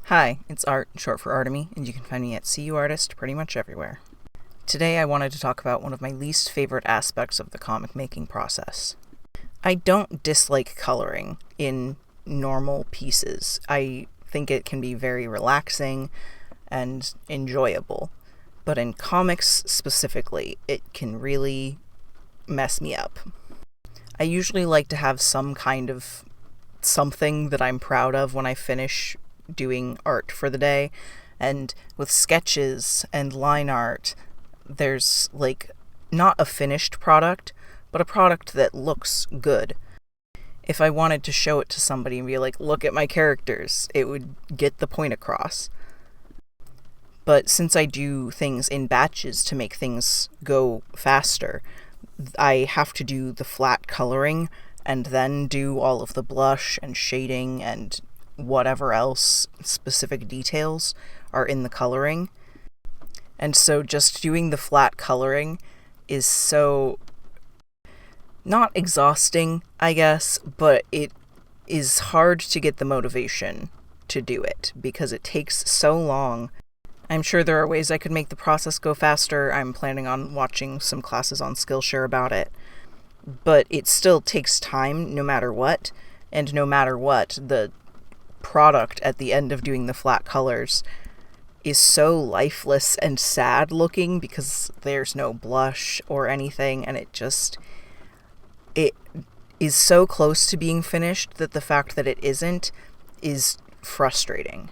Hi, it's Art, short for Artemy, and you can find me at CUArtist pretty much everywhere. Today I wanted to talk about one of my least favorite aspects of the comic making process. I don't dislike coloring in normal pieces. I think it can be very relaxing and enjoyable, but in comics specifically, it can really mess me up. I usually like to have some kind of something that I'm proud of when I finish doing art for the day, and with sketches and line art, there's not a finished product, but a product that looks good. If I wanted to show it to somebody and be like, look at my characters, it would get the point across. But since I do things in batches to make things go faster, I have to do the flat coloring and then do all of the blush and shading and whatever else specific details are in the coloring. And so just doing the flat coloring is so not exhausting, I guess, but it is hard to get the motivation to do it because it takes so long. I'm sure there are ways I could make the process go faster. I'm planning on watching some classes on Skillshare about it. But it still takes time no matter what, and no matter what, the product at the end of doing the flat colors is so lifeless and sad looking because there's no blush or anything, and it is so close to being finished that the fact that it isn't is frustrating.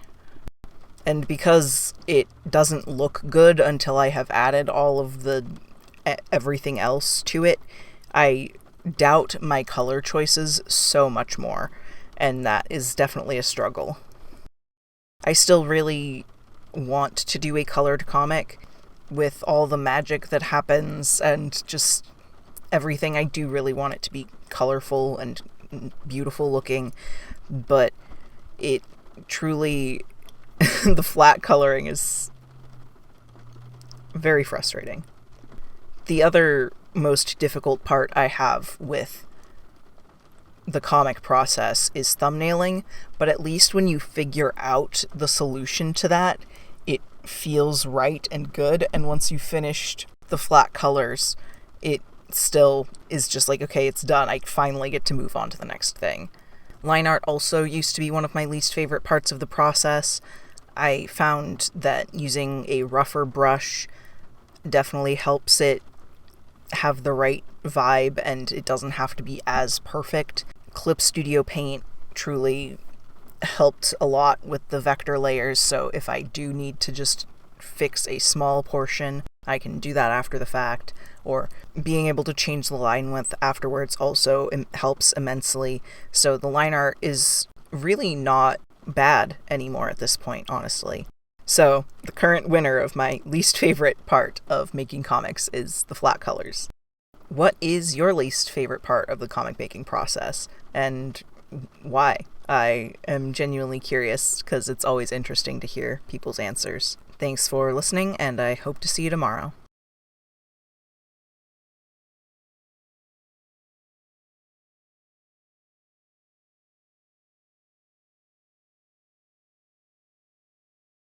And because it doesn't look good until I have added all of the everything else to it, I doubt my color choices so much more, and that is definitely a struggle. I still really want to do a colored comic with all the magic that happens and just everything. I do really want it to be colorful and beautiful looking, but it truly the flat coloring is very frustrating. The other most difficult part I have with the comic process is thumbnailing, but at least when you figure out the solution to that, it feels right and good, and once you've finished the flat colors, it still is just like, okay, it's done. I finally get to move on to the next thing. Line art also used to be one of my least favorite parts of the process. I found that using a rougher brush definitely helps it have the right vibe, and it doesn't have to be as perfect. Clip Studio Paint truly helped a lot with the vector layers, so if I do need to just fix a small portion, I can do that after the fact, or being able to change the line width afterwards also helps immensely. So the line art is really not bad anymore at this point, honestly. So the current winner of my least favorite part of making comics is the flat colors. What is your least favorite part of the comic making process, and why? I am genuinely curious because it's always interesting to hear people's answers. Thanks for listening, and I hope to see you tomorrow.